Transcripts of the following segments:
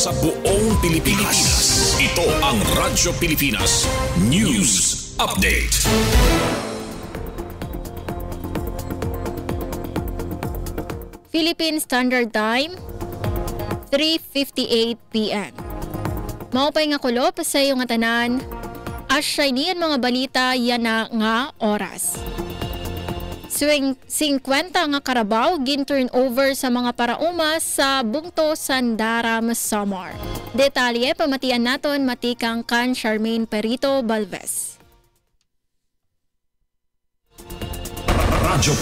sa buong Pilipinas. Ito ang Radyo Pilipinas News Update. Philippine Standard Time, 3:58 p.m. Maupay nga kulop sa iyong tanan, asyay niyan mga balita yan na nga oras. Swing 50 nga karabaw gin-turn over sa mga parauma sa Bungto, Sandaram, Samar. Detalye pamatian naton matikang kan Charmaine Perito Balves. Radyo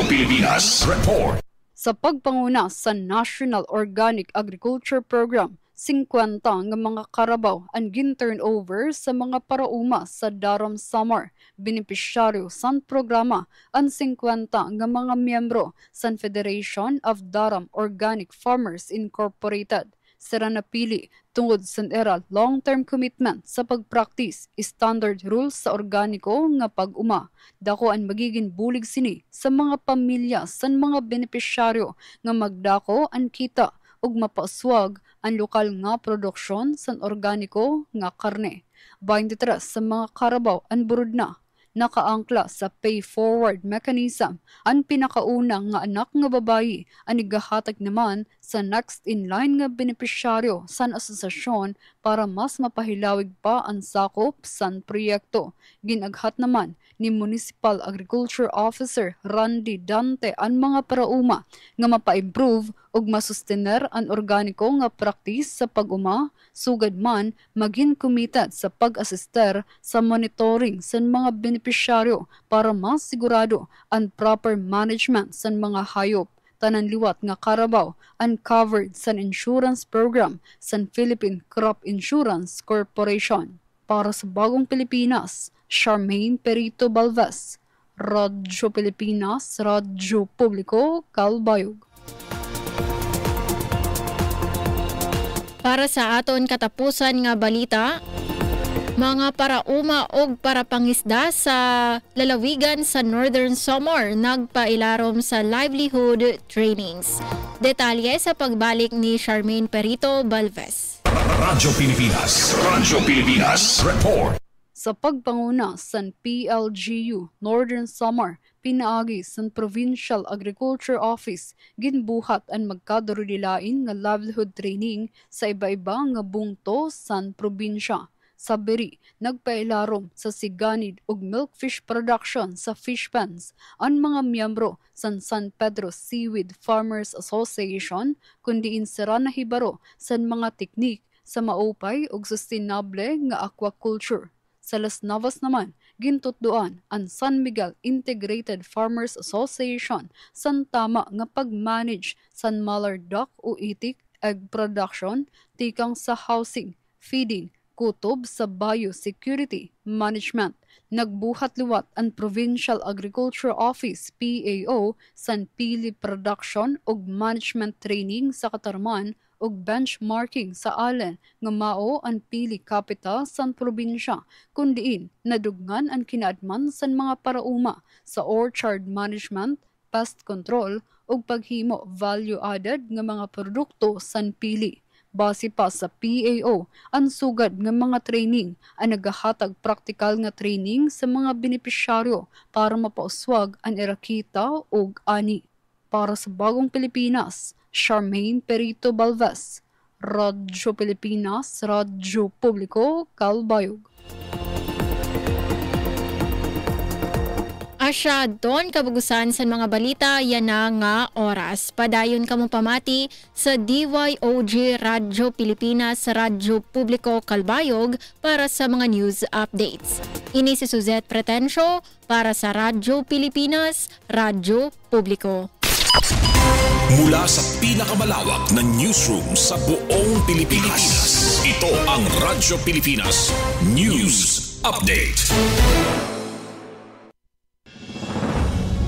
Pilipinas Report. Sa pagpanguna sa National Organic Agriculture Program, 50 nga mga karabaw ang gin-turn over sa mga parauma sa Daram, Samar. Benepisyaryo san programa ang 50 nga mga miyembro sa Federation of Daram Organic Farmers Incorporated. Sira napili tungod sa era long-term commitment sa pagpractice standard rules sa organiko nga pag-uma. Dako ang magiging bulig sini sa mga pamilya sa mga benepisyaryo nga magdako ang kita ug mapaswag ang lokal nga produksyon sa organiko nga karne. 23 sa mga karabaw ang burod na nakaangkla sa pay forward mechanism. Ang pinakaunang nga anak nga babayi ang igahatag naman sa next in line nga benepisyaryo sa asosasyon para mas mapahilawig pa ang sakop sa proyekto. Ginaghat naman ni Municipal Agriculture Officer Randy Dante ang mga parauma nga mapa-improve ug masustener ang organiko nga practice sa pag-uma, sugad man maging committed sa pag-assister sa monitoring sa mga benepisyaryo para mas sigurado ang proper management sa mga hayop. Tanan liwat nga karabaw uncovered sa insurance program sa Philippine Crop Insurance Corporation. Para sa Bagong Pilipinas, Charmaine Perito Balves, Radyo Pilipinas, Radyo Publiko, Kalbayog. Para sa aton katapusan nga balita, mga parauma og parapangisda sa lalawigan sa Northern Samar nagpailarom sa livelihood trainings. Detalye sa pagbalik ni Charmaine Perito Balves. Radyo Pilipinas Report. Sa pagpanguna sa PLGU Northern Samar, pinaagi sa Provincial Agriculture Office ginbuhat ang magkadurodilain nga livelihood training sa iba-iba nga bungto sa probinsya. Sa Beri, nagpailarom sa siganid ug milkfish production sa fish pens ang mga miyembro sa San Pedro Seaweed Farmers Association kundiin sira na hibaro sa mga teknik sa maupay ug sustainable nga aquaculture. Sa Las Navas naman, gintutduan ang San Miguel Integrated Farmers Association san tama nga pag-manage san mallard duck o itik egg production tikang sa housing, feeding, kutob sa biosecurity management. Nagbuhat liwat ang Provincial Agriculture Office PAO san pili production ug management training sa Katarman ug benchmarking sa allen nga mao ang pili capital san probinsya kundiin nadugnan ang kinaadman san mga parauma sa orchard management, pest control ug paghimo value added nga mga produkto san pili. Base pa sa PAO, ang sugad ng mga training ang nagahatag praktikal nga training sa mga benepisyaryo para mapauswag ang erakita ug ani. Para sa Bagong Pilipinas, Charmaine Perito Balves, Radyo Pilipinas, Radyo Publiko, Kalbayog. Asya doon kabugusan sa mga balita yan na nga oras. Padayon kamo pamati sa DYOG Radyo Pilipinas, Radyo Publiko, Kalbayog para sa mga news updates. Ini si Suzette Pretencio para sa Radyo Pilipinas, Radyo Publiko. Mula sa pinakamalawak na newsroom sa buong Pilipinas, ito ang Radyo Pilipinas News Update.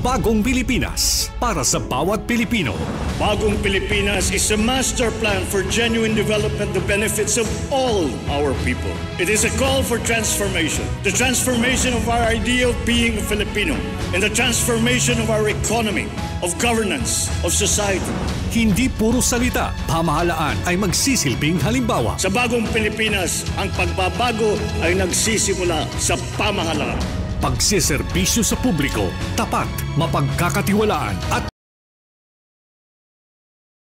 Bagong Pilipinas para sa bawat Pilipino. Bagong Pilipinas is a master plan for genuine development that benefits of all our people. It is a call for transformation. The transformation of our idea of being a Filipino and the transformation of our economy, of governance, of society. Hindi puro salita, pamahalaan ay magsisilbing halimbawa. Sa bagong Pilipinas, ang pagbabago ay nagsisimula sa pamahalaan. Pagsiservisyo sa publiko, tapat, mapagkakatiwalaan at